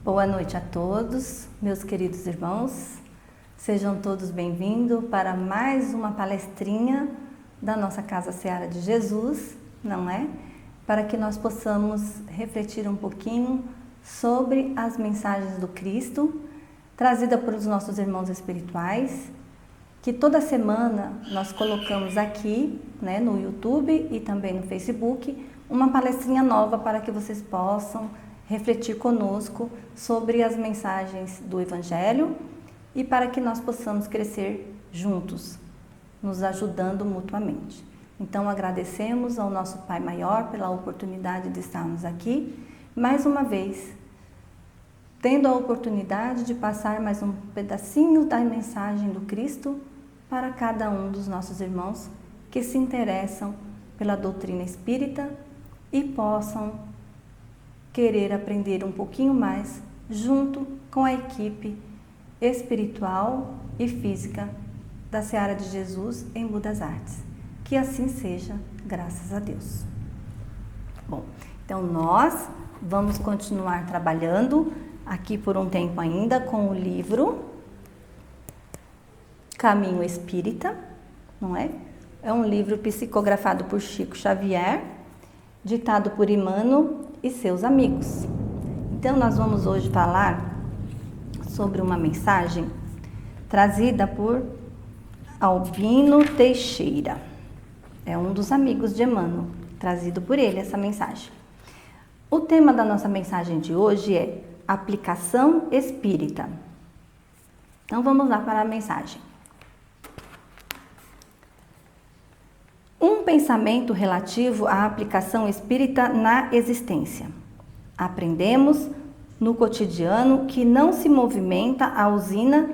Boa noite a todos, meus queridos irmãos. Sejam todos bem-vindos para mais uma palestrinha da nossa Casa Seara de Jesus, não é? Para que nós possamos refletir um pouquinho sobre as mensagens do Cristo, trazida por os nossos irmãos espirituais, que toda semana nós colocamos aqui, né, no YouTube e também no Facebook, uma palestrinha nova para que vocês possam refletir conosco sobre as mensagens do Evangelho e para que nós possamos crescer juntos, nos ajudando mutuamente. Então agradecemos ao nosso Pai Maior pela oportunidade de estarmos aqui, mais uma vez, tendo a oportunidade de passar mais um pedacinho da mensagem do Cristo para cada um dos nossos irmãos que se interessam pela doutrina espírita e possam querer aprender um pouquinho mais junto com a equipe espiritual e física da Seara de Jesus em Budas Artes. Que assim seja, graças a Deus. Bom, então nós vamos continuar trabalhando aqui por um tempo ainda com o livro Caminho Espírita, não é? É um livro psicografado por Chico Xavier, ditado por Emmanuel e seus amigos. Então nós vamos hoje falar sobre uma mensagem trazida por Albino Teixeira. É um dos amigos de Emmanuel, trazido por ele essa mensagem. O tema da nossa mensagem de hoje é aplicação espírita. Então vamos lá para a mensagem. Um pensamento relativo à aplicação espírita na existência. Aprendemos no cotidiano que não se movimenta a usina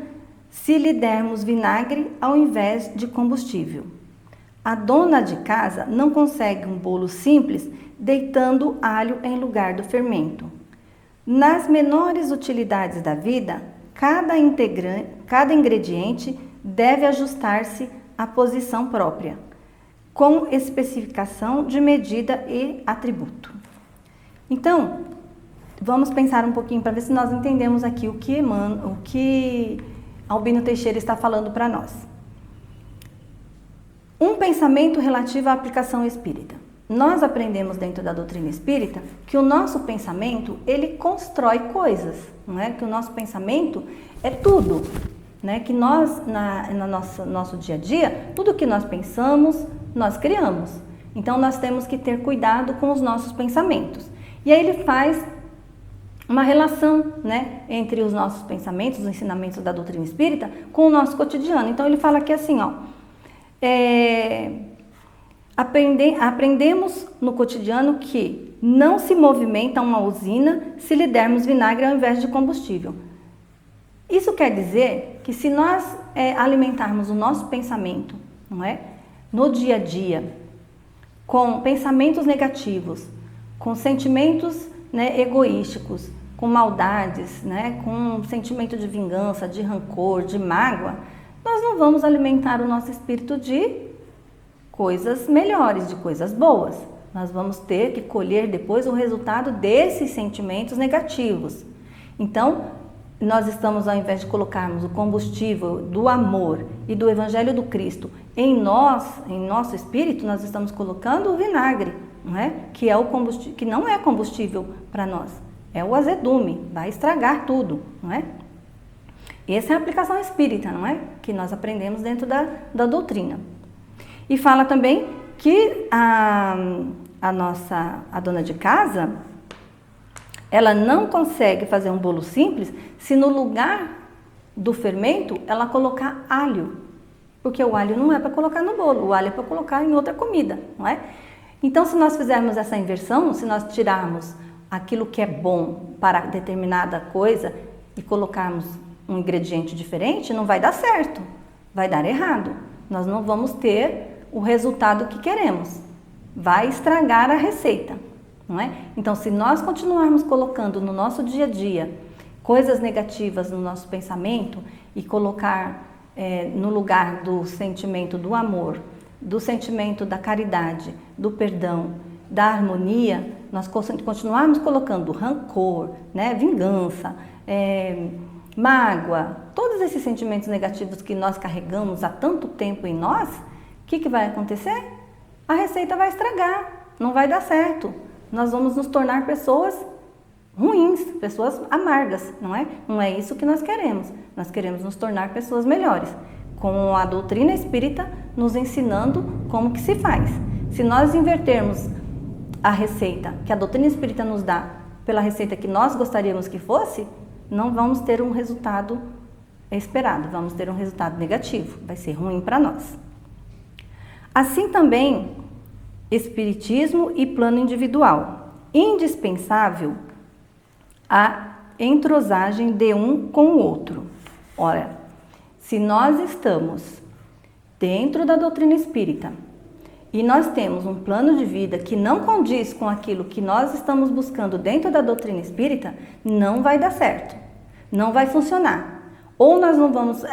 se lhe dermos vinagre ao invés de combustível. A dona de casa não consegue um bolo simples deitando alho em lugar do fermento. Nas menores utilidades da vida, cada ingrediente deve ajustar-se à posição própria, com especificação de medida e atributo. Então, vamos pensar um pouquinho para ver se nós entendemos aqui o que Albino Teixeira está falando para nós. Um pensamento relativo à aplicação espírita. Nós aprendemos dentro da doutrina espírita que o nosso pensamento, ele constrói coisas, não é? Que o nosso pensamento é tudo, né? Que nós, nosso dia a dia, tudo que nós pensamos, nós criamos. Então nós temos que ter cuidado com os nossos pensamentos. E aí ele faz uma relação, né, entre os nossos pensamentos, os ensinamentos da doutrina espírita, com o nosso cotidiano. Então ele fala aqui assim, ó, aprendemos no cotidiano que não se movimenta uma usina se lhe dermos vinagre ao invés de combustível. Isso quer dizer que se nós alimentarmos o nosso pensamento, não é, no dia a dia, com pensamentos negativos, com sentimentos, né, egoísticos, com maldades, né, com sentimento de vingança, de rancor, de mágoa, nós não vamos alimentar o nosso espírito de coisas melhores, de coisas boas. Nós vamos ter que colher depois o resultado desses sentimentos negativos. Então, nós estamos, ao invés de colocarmos o combustível do amor e do Evangelho do Cristo em nosso espírito, nós estamos colocando o vinagre, não é? Que é o combustível, que não é combustível para nós, é o azedume, vai estragar tudo, não é? Essa é a aplicação espírita, não é? Que nós aprendemos dentro da doutrina. E fala também que a dona de casa, ela não consegue fazer um bolo simples se no lugar do fermento ela colocar alho. Porque o alho não é para colocar no bolo, o alho é para colocar em outra comida, não é? Então, se nós fizermos essa inversão, se nós tirarmos aquilo que é bom para determinada coisa e colocarmos um ingrediente diferente, não vai dar certo, vai dar errado. Nós não vamos ter o resultado que queremos, vai estragar a receita. Não é? Então, se nós continuarmos colocando no nosso dia a dia coisas negativas no nosso pensamento e colocar no lugar do sentimento do amor, do sentimento da caridade, do perdão, da harmonia, nós continuarmos colocando rancor, né, vingança, mágoa, todos esses sentimentos negativos que nós carregamos há tanto tempo em nós, o que vai acontecer? A receita vai estragar, não vai dar certo. Nós vamos nos tornar pessoas ruins, pessoas amargas, não é? Não é isso que nós queremos. Nós queremos nos tornar pessoas melhores, com a doutrina espírita nos ensinando como que se faz. Se nós invertermos a receita que a doutrina espírita nos dá pela receita que nós gostaríamos que fosse, não vamos ter um resultado esperado, vamos ter um resultado negativo, vai ser ruim para nós. Assim também, espiritismo e plano individual. Indispensável a entrosagem de um com o outro. Ora, se nós estamos dentro da doutrina espírita e nós temos um plano de vida que não condiz com aquilo que nós estamos buscando dentro da doutrina espírita, não vai dar certo, não vai funcionar. Ou nós não vamos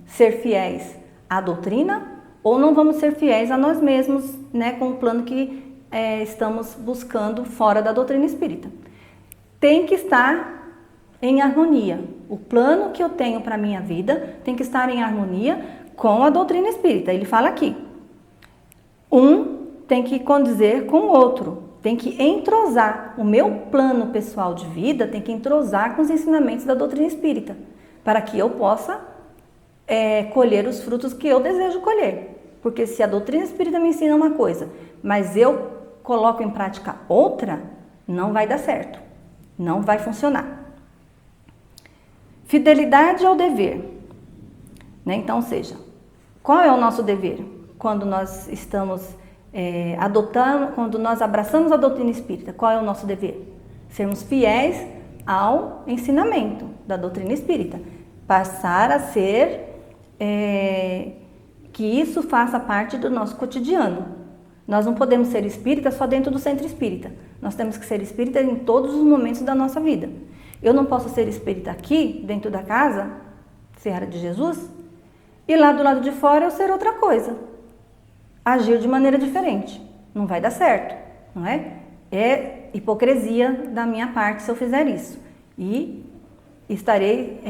ser fiéis à doutrina, ou não vamos ser fiéis a nós mesmos, né, com o plano que estamos buscando fora da doutrina espírita. Tem que estar em harmonia. O plano que eu tenho para a minha vida tem que estar em harmonia com a doutrina espírita. Ele fala aqui, um tem que condizer com o outro, tem que entrosar. O meu plano pessoal de vida tem que entrosar com os ensinamentos da doutrina espírita, para que eu possa colher os frutos que eu desejo colher. Porque se a doutrina espírita me ensina uma coisa, mas eu coloco em prática outra, não vai dar certo, não vai funcionar. Fidelidade ao dever, né? Então, ou seja, qual é o nosso dever? Quando nós estamos adotando, quando nós abraçamos a doutrina espírita, qual é o nosso dever? Sermos fiéis ao ensinamento da doutrina espírita, passar a ser, que isso faça parte do nosso cotidiano. Nós não podemos ser espírita só dentro do centro espírita, nós temos que ser espírita em todos os momentos da nossa vida. Eu não posso ser espírita aqui, dentro da casa, Serra de Jesus, e lá do lado de fora eu ser outra coisa, agir de maneira diferente. Não vai dar certo, não é? É hipocrisia da minha parte se eu fizer isso. E estarei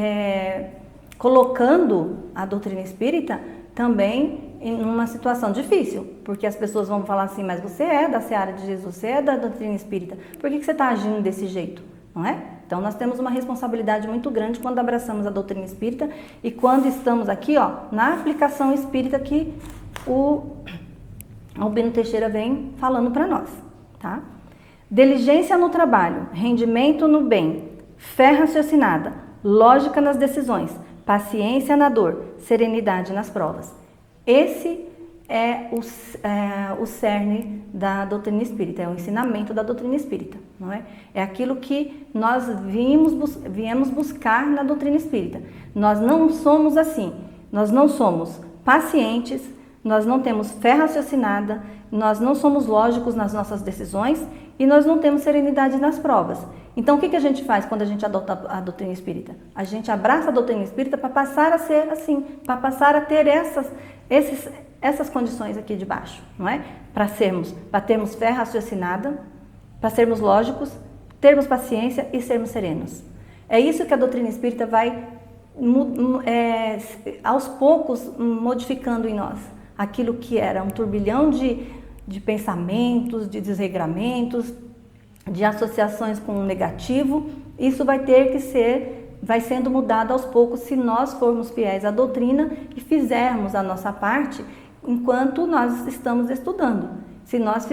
colocando a doutrina espírita também em uma situação difícil, porque as pessoas vão falar assim, mas você é da Seara de Jesus, você é da doutrina espírita, por que você está agindo desse jeito, não é? Então nós temos uma responsabilidade muito grande quando abraçamos a doutrina espírita e quando estamos aqui, ó, na aplicação espírita que o Albino Teixeira vem falando para nós, tá? Diligência no trabalho, rendimento no bem, fé raciocinada, lógica nas decisões, paciência na dor, serenidade nas provas. Esse é o cerne da doutrina espírita, é o ensinamento da doutrina espírita, não é? É aquilo que nós viemos buscar na doutrina espírita. Nós não somos assim, nós não somos pacientes, nós não temos fé raciocinada, nós não somos lógicos nas nossas decisões e nós não temos serenidade nas provas. Então, o que a gente faz quando a gente adota a doutrina espírita? A gente abraça a doutrina espírita para passar a ser assim, para passar a ter essas condições aqui de baixo, não é? Para termos fé raciocinada, para sermos lógicos, termos paciência e sermos serenos. É isso que a doutrina espírita vai, aos poucos, modificando em nós. Aquilo que era um turbilhão de pensamentos, de desregramentos, de associações com o negativo, isso vai sendo mudado aos poucos se nós formos fiéis à doutrina e fizermos a nossa parte enquanto nós estamos estudando. Se nós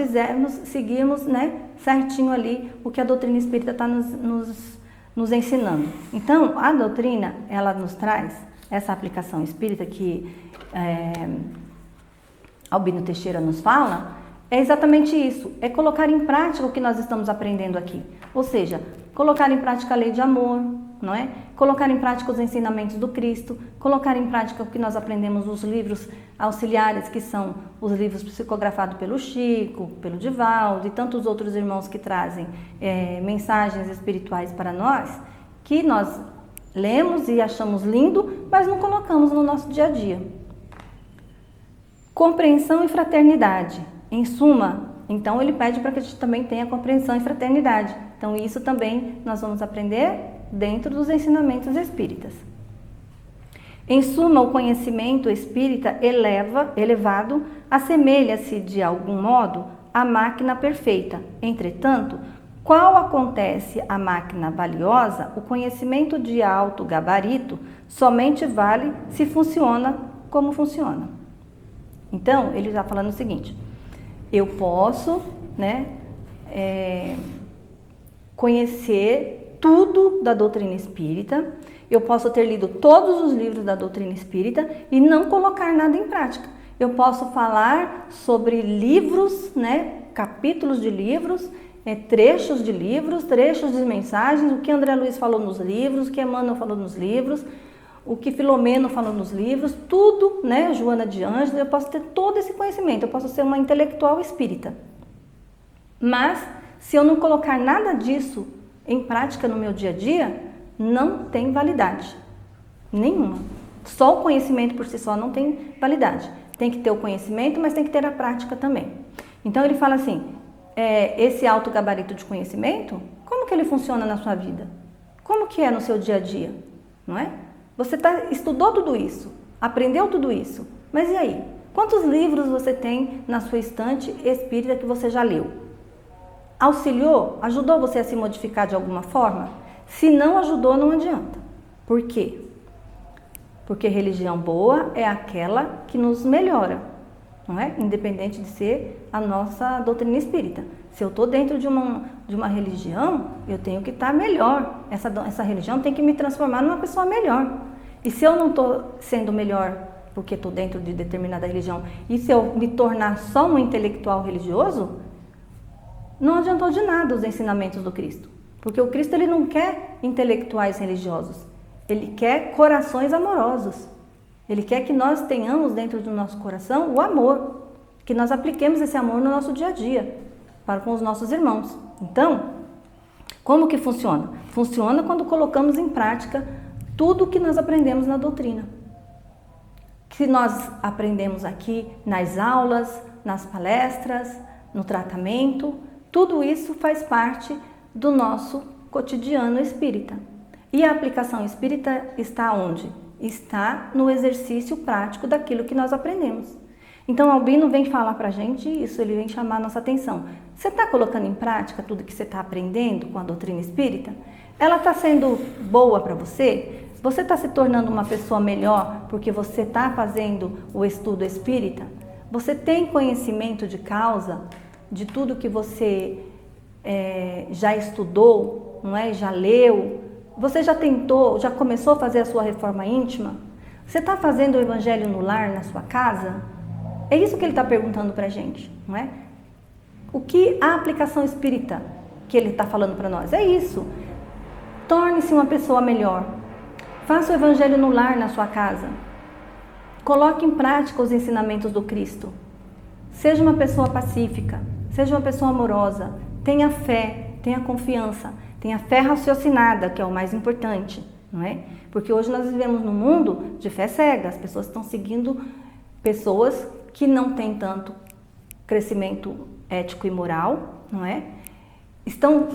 seguirmos, né, certinho ali o que a doutrina espírita está nos ensinando. Então, a doutrina, ela nos traz essa aplicação espírita que Albino Teixeira nos fala, é exatamente isso, é colocar em prática o que nós estamos aprendendo aqui. Ou seja, colocar em prática a lei de amor, não é? Colocar em prática os ensinamentos do Cristo, colocar em prática o que nós aprendemos nos livros auxiliares, que são os livros psicografados pelo Chico, pelo Divaldo e tantos outros irmãos que trazem mensagens espirituais para nós, que nós lemos e achamos lindo, mas não colocamos no nosso dia a dia. Compreensão e fraternidade. Em suma, Então ele pede para que a gente também tenha compreensão e fraternidade. Então isso também nós vamos aprender dentro dos ensinamentos espíritas. Em suma, o conhecimento espírita elevado assemelha-se de algum modo à máquina perfeita. Entretanto, qual acontece à máquina valiosa, o conhecimento de alto gabarito somente vale se funciona como funciona. Então, ele está falando o seguinte: eu posso, conhecer tudo da doutrina espírita, eu posso ter lido todos os livros da doutrina espírita e não colocar nada em prática. Eu posso falar sobre livros, capítulos de livros, trechos de livros, trechos de mensagens, o que André Luiz falou nos livros, o que Emmanuel falou nos livros, o que Filomeno falou nos livros, tudo, Joana de Ângeles, eu posso ter todo esse conhecimento, eu posso ser uma intelectual espírita. Mas, se eu não colocar nada disso em prática no meu dia a dia, não tem validade nenhuma. Só o conhecimento por si só não tem validade. Tem que ter o conhecimento, mas tem que ter a prática também. Então ele fala assim, esse alto gabarito de conhecimento, como que ele funciona na sua vida? Como que é no seu dia a dia? Não é? Você estudou tudo isso, aprendeu tudo isso, mas e aí? Quantos livros você tem na sua estante espírita que você já leu? Auxiliou? Ajudou você a se modificar de alguma forma? Se não ajudou, não adianta. Por quê? Porque religião boa é aquela que nos melhora, não é? Independente de ser a nossa doutrina espírita. Se eu estou dentro de uma religião, eu tenho que estar melhor. Essa religião tem que me transformar numa pessoa melhor. E se eu não estou sendo melhor porque estou dentro de determinada religião, e se eu me tornar só um intelectual religioso, não adiantou de nada os ensinamentos do Cristo. Porque o Cristo ele não quer intelectuais religiosos, ele quer corações amorosos. Ele quer que nós tenhamos dentro do nosso coração o amor, que nós apliquemos esse amor no nosso dia a dia, para com os nossos irmãos. Então, como que funciona? Funciona quando colocamos em prática tudo que nós aprendemos na doutrina. Que nós aprendemos aqui nas aulas, nas palestras, no tratamento, tudo isso faz parte do nosso cotidiano espírita. E a aplicação espírita está onde? Está no exercício prático daquilo que nós aprendemos. Então, Albino vem falar para a gente isso, ele vem chamar a nossa atenção. Você está colocando em prática tudo que você está aprendendo com a doutrina espírita? Ela está sendo boa para você? Você está se tornando uma pessoa melhor porque você está fazendo o estudo espírita? Você tem conhecimento de causa de tudo que você já estudou, não é? Já leu? Você já tentou, já começou a fazer a sua reforma íntima? Você está fazendo o evangelho no lar, na sua casa? É isso que ele está perguntando para a gente, não é? O que a aplicação espírita que ele está falando para nós? É isso. Torne-se uma pessoa melhor. Faça o evangelho no lar, na sua casa. Coloque em prática os ensinamentos do Cristo. Seja uma pessoa pacífica, seja uma pessoa amorosa. Tenha fé, tenha confiança, tenha fé raciocinada, que é o mais importante, não é? Porque hoje nós vivemos num mundo de fé cega, as pessoas estão seguindo pessoas que não têm tanto crescimento ético e moral, não é? Estão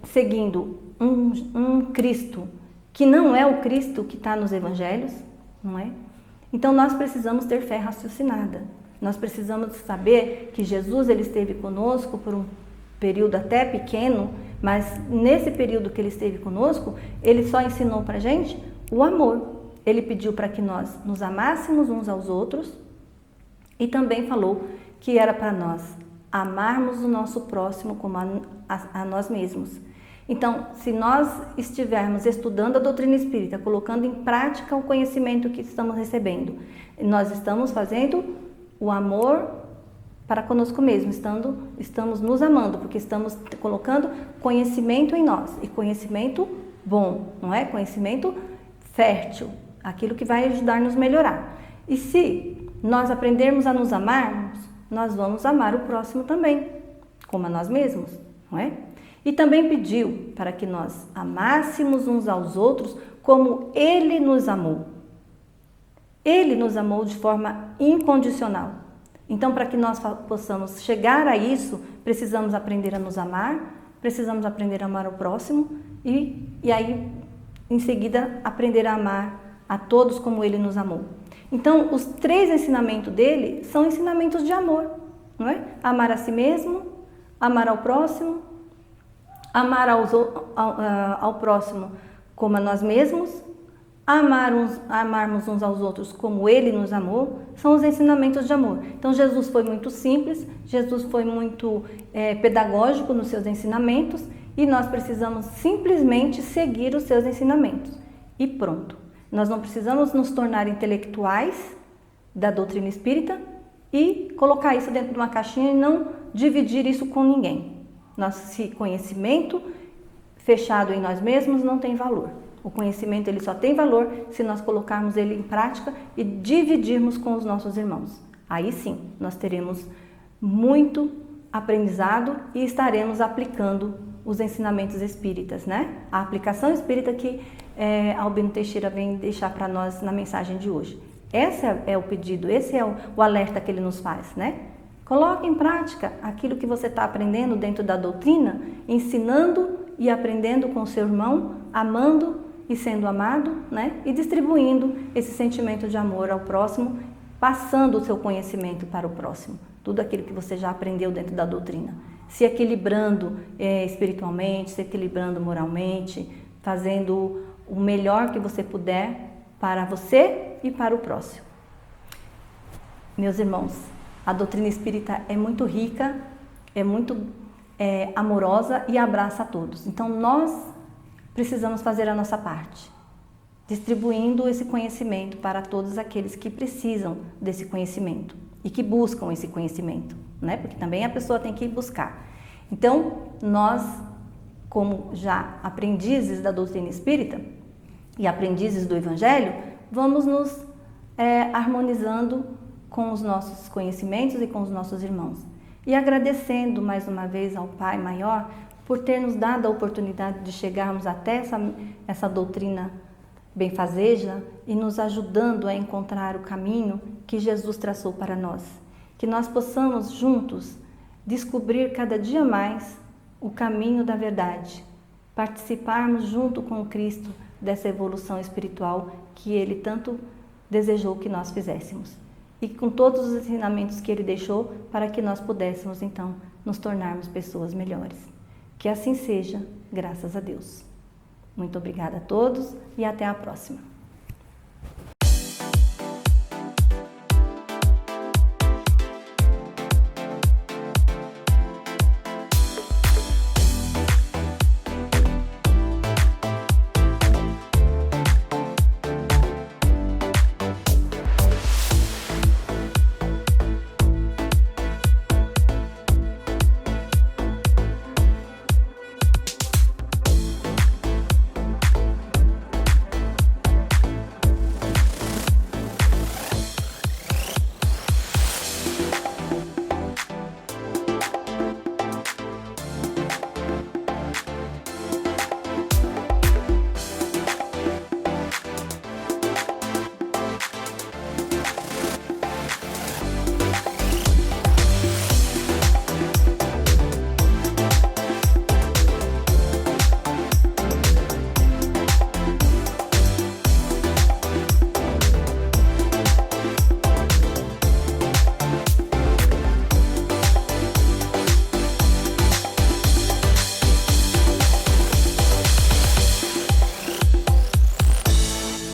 seguindo um Cristo que não é o Cristo que está nos evangelhos, não é? Então nós precisamos ter fé raciocinada. Nós precisamos saber que Jesus ele esteve conosco por um período até pequeno, mas nesse período que ele esteve conosco, ele só ensinou para a gente o amor. Ele pediu para que nós nos amássemos uns aos outros e também falou que era para nós amarmos o nosso próximo como a nós mesmos. Então, se nós estivermos estudando a doutrina espírita, colocando em prática o conhecimento que estamos recebendo, nós estamos fazendo o amor para conosco mesmo, estamos nos amando, porque estamos colocando conhecimento em nós, e conhecimento bom, não é? Conhecimento fértil, aquilo que vai ajudar nos melhorar. E se nós aprendermos a nos amarmos, nós vamos amar o próximo também, como a nós mesmos, não é? E também pediu para que nós amássemos uns aos outros como Ele nos amou. Ele nos amou de forma incondicional. Então, para que nós possamos chegar a isso, precisamos aprender a nos amar, precisamos aprender a amar o próximo e aí, em seguida, aprender a amar a todos como Ele nos amou. Então, os 3 ensinamentos dele são ensinamentos de amor, não é? Amar a si mesmo, amar ao próximo, amar ao próximo como a nós mesmos, amarmos uns aos outros como Ele nos amou, são os ensinamentos de amor. Então, Jesus foi muito simples, Jesus foi muito pedagógico nos seus ensinamentos e nós precisamos simplesmente seguir os seus ensinamentos. E pronto. Nós não precisamos nos tornar intelectuais da doutrina espírita e colocar isso dentro de uma caixinha e não dividir isso com ninguém. Nosso conhecimento fechado em nós mesmos não tem valor. O conhecimento ele só tem valor se nós colocarmos ele em prática e dividirmos com os nossos irmãos. Aí sim, nós teremos muito aprendizado e estaremos aplicando os ensinamentos espíritas, né? A aplicação espírita que Albino Teixeira vem deixar para nós na mensagem de hoje. Esse é o pedido, esse é o alerta que ele nos faz, né? Coloque em prática aquilo que você está aprendendo dentro da doutrina, ensinando e aprendendo com o seu irmão, amando e sendo amado, né? E distribuindo esse sentimento de amor ao próximo, passando o seu conhecimento para o próximo. Tudo aquilo que você já aprendeu dentro da doutrina. Se equilibrando espiritualmente, se equilibrando moralmente, fazendo o melhor que você puder para você e para o próximo. Meus irmãos, a doutrina espírita é muito rica, é muito amorosa e abraça a todos. Então, nós precisamos fazer a nossa parte, distribuindo esse conhecimento para todos aqueles que precisam desse conhecimento e que buscam esse conhecimento, né? Porque também a pessoa tem que buscar. Então, nós, como já aprendizes da doutrina espírita e aprendizes do Evangelho, vamos nos harmonizando com os nossos conhecimentos e com os nossos irmãos. E agradecendo mais uma vez ao Pai Maior por ter nos dado a oportunidade de chegarmos até essa doutrina benfazeja e nos ajudando a encontrar o caminho que Jesus traçou para nós. Que nós possamos juntos descobrir cada dia mais o caminho da verdade, participarmos junto com o Cristo dessa evolução espiritual que Ele tanto desejou que nós fizéssemos. E com todos os ensinamentos que Ele deixou para que nós pudéssemos, então, nos tornarmos pessoas melhores. Que assim seja, graças a Deus. Muito obrigada a todos e até a próxima.